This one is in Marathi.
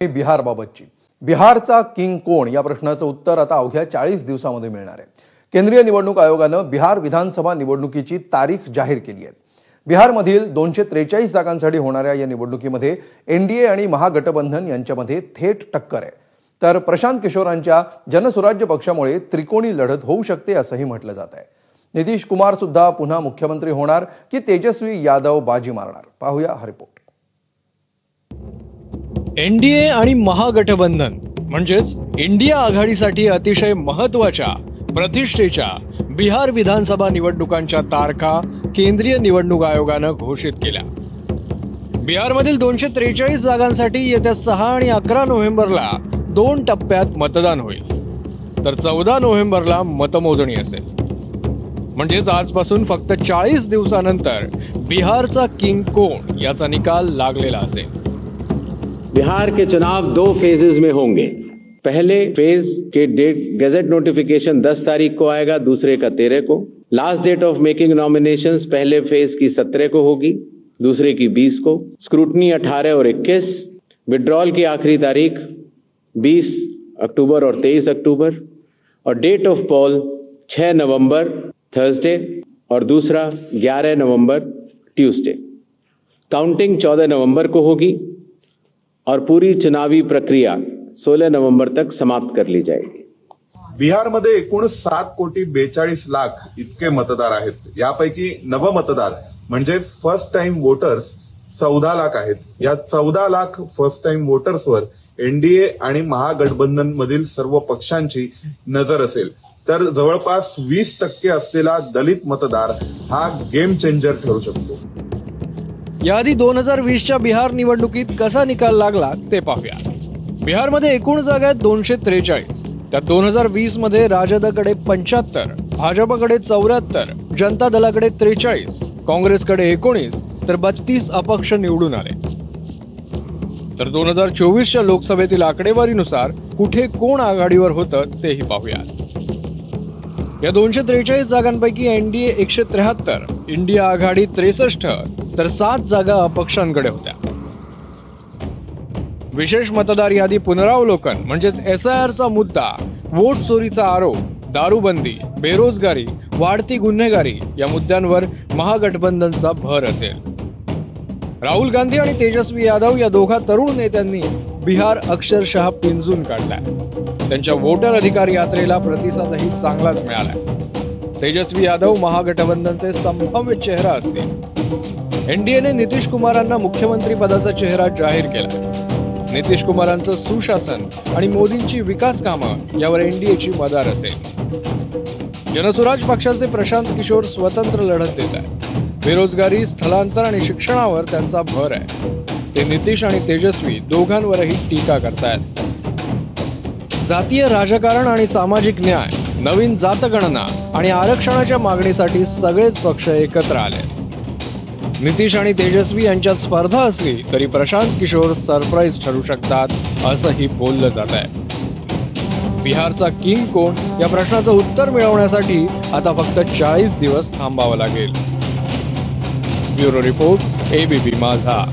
बिहारबाबतची बिहारचा किंग कोण या प्रश्नाचं उत्तर आता अवघ्या 40 दिवसांमध्ये मिळणार आहे। केंद्रीय निवडणूक आयोगाने बिहार विधानसभा निवडणुकीची तारीख जाहीर केली आहे। बिहारमधील 243 जागांसाठी होणाऱ्या या निवडणुकीमध्ये एनडीए आणि महागठबंधन यांच्यामध्ये थेट टक्कर आहे। तर प्रशांत किशोरांच्या जनसुराज्य पक्षामुळे त्रिकोणी लढत होऊ शकते असंही म्हटलं जात आहे। नितीश कुमार सुद्धा पुन्हा मुख्यमंत्री होणार की तेजस्वी यादव बाजी मारणार, पाहूया हा रिपोर्ट। एनडीए आणि महागठबंधन म्हणजेच इंडिया आघाडीसाठी अतिशय महत्त्वाच्या प्रतिष्ठेच्या बिहार विधानसभा निवडणुकांच्या तारखा केंद्रीय निवडणूक आयोगानं घोषित केल्या। बिहारमधील 243 जागांसाठी येत्या 6 आणि 11 नोव्हेंबरला 2 टप्प्यात मतदान होईल, तर 14 नोव्हेंबरला मतमोजणी असेल। म्हणजेच आजपासून फक्त 40 दिवसानंतर बिहारचा किंग कोण याचा निकाल लागलेला असेल। बिहार के चुनाव 2 फेजेस में होंगे। पहले फेज के डेट गैजेट नोटिफिकेशन 10 तारीख को आएगा, दूसरे का 13 को। Last date of making nominations पहले फेज की 17 को होगी, दूसरे की 20 को। स्क्रूटनी 18 और 21। विड्रॉल की आखिरी तारीख 20 अक्टूबर और 23 अक्टूबर। और डेट ऑफ पोल 6 नवंबर थर्सडे और दूसरा 11 नवंबर ट्यूसडे। काउंटिंग 14 नवंबर को होगी और पूरी चुनावी प्रक्रिया 16 नवंबर तक समाप्त कर ली जाएगी। बिहारमध्ये एकूण 7,42,00,000 इतके मतदार आहेत। यापैकी नवमतदार म्हणजे फर्स्ट टाइम वोटर्स 14 लाख आहेत। या 14 लाख फर्स्ट टाइम वोटर्सवर एनडीए आणि महागठबंधन मधील सर्व पक्षांची नजर असेल, तर जवळपास 20% असलेला दलित मतदार हा गेम चेंजर ठरू शकतो। याआधी 2020च्या बिहार निवडणुकीत कसा निकाल लागला ते पाहूया। बिहारमध्ये एकूण जागा आहेत 243। त्यात 2020 मध्ये राजदकडे 75, भाजपकडे 74, जनता दलाकडे 43, काँग्रेसकडे 19 तर 32 अपक्ष निवडून आले। तर 2024च्या लोकसभेतील आकडेवारीनुसार कुठे कोण आघाडीवर होतं तेही पाहूया। या 243 जागांपैकी एनडीए 173, इंडिया आघाडी 63 तर 7 जागा अपक्षांकडे होत्या। विशेष मतदार यादी पुनरावलोकन म्हणजेच एसआयआरचा मुद्दा, वोट चोरीचा आरोप, दारूबंदी, बेरोजगारी, वाढती गुन्हेगारी या मुद्द्यांवर महागठबंधनचा भर असेल। राहुल गांधी आणि तेजस्वी यादव या दोघा तरुण नेत्यांनी बिहार अक्षरशः पिंजून काढलाय। त्यांच्या वोटर अधिकार यात्रेला प्रतिसादही चांगलाच मिळालाय। तेजस्वी यादव महागठबंधनचे संभाव्य चेहरा असतील। एनडीएने नितीश कुमारांना मुख्यमंत्री पदाचा चेहरा जाहीर केला। नितीश कुमारांचं सुशासन आणि मोदींची विकास कामं यावर एनडीएची मदार असेल। जनसुराज पक्षाचे प्रशांत किशोर स्वतंत्र लढत देत आहेत। बेरोजगारी, स्थलांतर आणि शिक्षणावर त्यांचा भर आहे। ते नितीश आणि तेजस्वी दोघांवरही टीका करतायत। जातीय राजकारण आणि सामाजिक न्याय, नवीन जातगणना आणि आरक्षणाच्या मागणीसाठी सगळेच पक्ष एकत्र आले। नितीश आणि तेजस्वी यांच्यात स्पर्धा असली तरी प्रशांत किशोर सरप्राईज ठरू शकतात असंही बोललं जात आहे। बिहारचा किंग कोण या प्रश्नाचं उत्तर मिळवण्यासाठी आता फक्त 40 दिवस थांबावं लागेल। ब्युरो रिपोर्ट, एबीपी माझा।